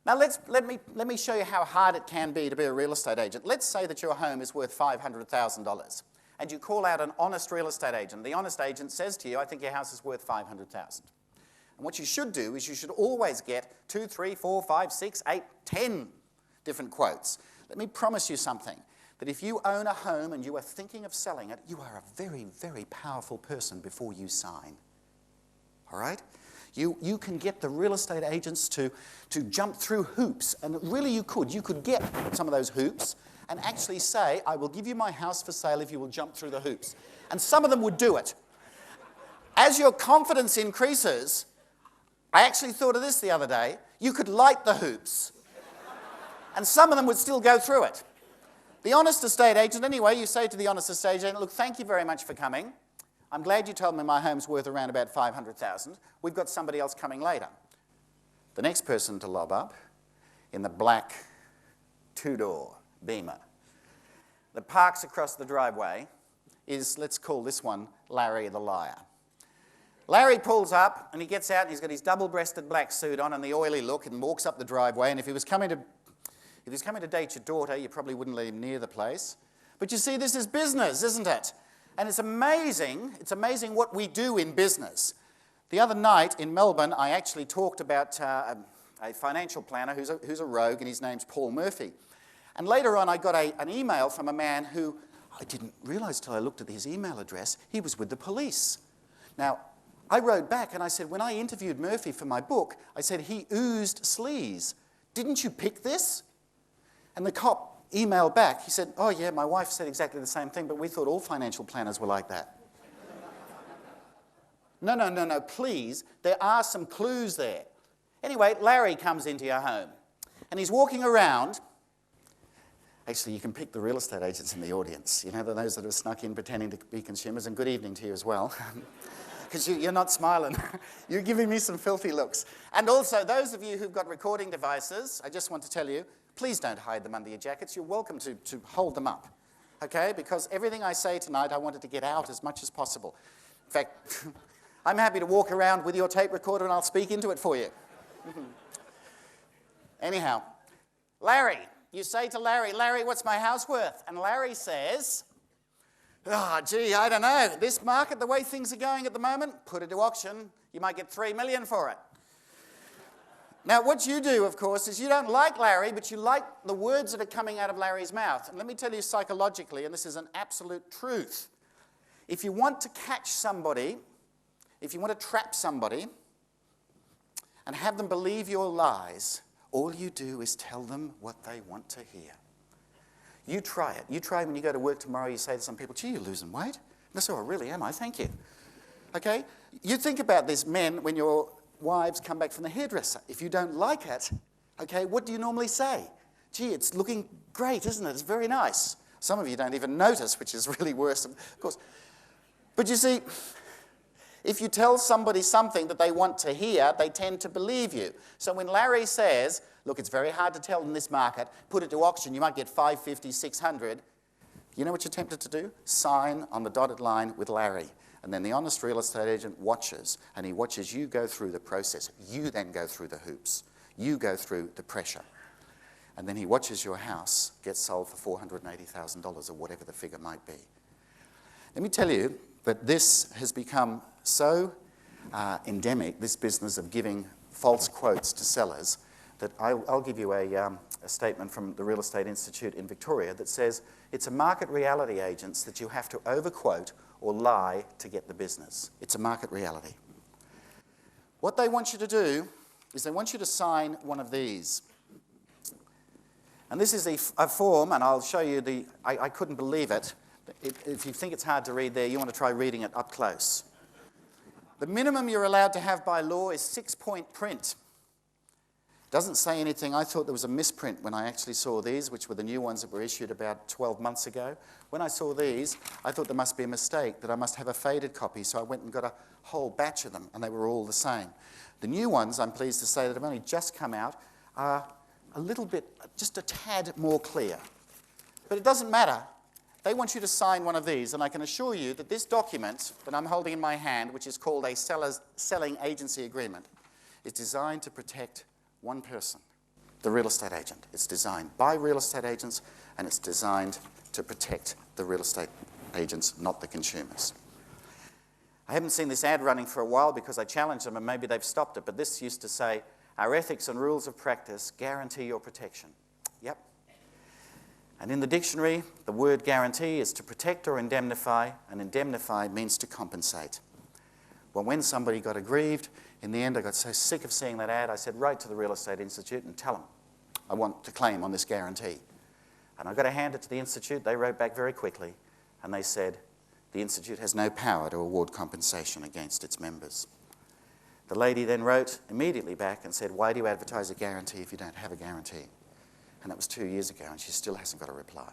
Now let me show you how hard it can be to be a real estate agent. Let's say that your home is worth $500,000 and you call out an honest real estate agent. The honest agent says to you, I think your house is worth $500,000. And what you should do is you should always get 2, 3, 4, 5, 6, 8, 10 different quotes. Let me promise you something, that if you own a home and you are thinking of selling it, you are a very, very powerful person before you sign. All right? You can get the real estate agents to jump through hoops, and really you could. You could get some of those hoops and actually say, I will give you my house for sale if you will jump through the hoops. And some of them would do it. As your confidence increases, I actually thought of this the other day, you could light the hoops, and some of them would still go through it. The honest estate agent, anyway, you say to the honest estate agent, look, thank you very much for coming. I'm glad you told me my home's worth around about $500,000. We've got somebody else coming later. The next person to lob up in the black two-door Beamer that parks across the driveway is, let's call this one Larry the Liar. Larry pulls up and he gets out and he's got his double-breasted black suit on and the oily look and walks up the driveway, and if he was coming to date your daughter, you probably wouldn't let him near the place. But you see, this is business, isn't it? And it's amazing what we do in business. The other night in Melbourne, I actually talked about a financial planner who's a rogue, and his name's Paul Murphy. And later on, I got an email from a man who I didn't realise till I looked at his email address, he was with the police. Now, I wrote back and I said, when I interviewed Murphy for my book, I said, he oozed sleaze. Didn't you pick this? And the cop emailed back. He said, oh yeah, my wife said exactly the same thing, but we thought all financial planners were like that. No, please. There are some clues there. Anyway, Larry comes into your home, and he's walking around. Actually, you can pick the real estate agents in the audience. You know, those that have snuck in pretending to be consumers, and good evening to you as well. Because you're not smiling. You're giving me some filthy looks. And also, those of you who've got recording devices, I just want to tell you, please don't hide them under your jackets. You're welcome to hold them up, okay? Because everything I say tonight, I wanted to get out as much as possible. In fact, I'm happy to walk around with your tape recorder and I'll speak into it for you. Anyhow, Larry, you say to Larry, Larry, what's my house worth? And Larry says, oh, gee, I don't know. This market, the way things are going at the moment, put it to auction. You might get $3 million for it. Now, what you do, of course, is you don't like Larry, but you like the words that are coming out of Larry's mouth. And let me tell you psychologically, and this is an absolute truth, if you want to catch somebody, if you want to trap somebody and have them believe your lies, all you do is tell them what they want to hear. You try it. You try when you go to work tomorrow, you say to some people, gee, you're losing weight. And they say, oh, really am I? Thank you. Okay? You think about this, men, when your wives come back from the hairdresser. If you don't like it, okay, what do you normally say? Gee, it's looking great, isn't it? It's very nice. Some of you don't even notice, which is really worse, of course. But you see, if you tell somebody something that they want to hear, they tend to believe you. So when Larry says, look, it's very hard to tell in this market, put it to auction, you might get 550, 600, you know what you're tempted to do? Sign on the dotted line with Larry. And then the honest real estate agent watches, and he watches you go through the process. You then go through the hoops. You go through the pressure. And then he watches your house get sold for $480,000 or whatever the figure might be. Let me tell you that this has become so endemic, this business of giving false quotes to sellers, that I'll give you a statement from the Real Estate Institute in Victoria that says it's a market reality, agents, that you have to overquote or lie to get the business. It's a market reality. What they want you to do is they want you to sign one of these. And this is a form, and I'll show you I couldn't believe it. If you think it's hard to read there, you want to try reading it up close. The minimum you're allowed to have by law is 6-point print. Doesn't say anything. I thought there was a misprint when I actually saw these, which were the new ones that were issued about 12 months ago. When I saw these, I thought there must be a mistake, that I must have a faded copy, so I went and got a whole batch of them, and they were all the same. The new ones, I'm pleased to say, that have only just come out, are a little bit, just a tad more clear. But it doesn't matter. They want you to sign one of these, and I can assure you that this document that I'm holding in my hand, which is called a selling agency agreement, is designed to protect one person. the real estate agent. It's designed by real estate agents, and it's designed to protect the real estate agents, not the consumers. I haven't seen this ad running for a while because I challenged them and maybe they've stopped it, but this used to say, our ethics and rules of practice guarantee your protection. Yep. And in the dictionary, the word guarantee is to protect or indemnify, and indemnify means to compensate. Well, when somebody got aggrieved, in the end I got so sick of seeing that ad, I said, write to the Real Estate Institute and tell them I want to claim on this guarantee. And I got to hand it to the Institute. They wrote back very quickly, and they said, the Institute has no power to award compensation against its members. The lady then wrote immediately back and said, why do you advertise a guarantee if you don't have a guarantee? And that was 2 years ago, and she still hasn't got a reply.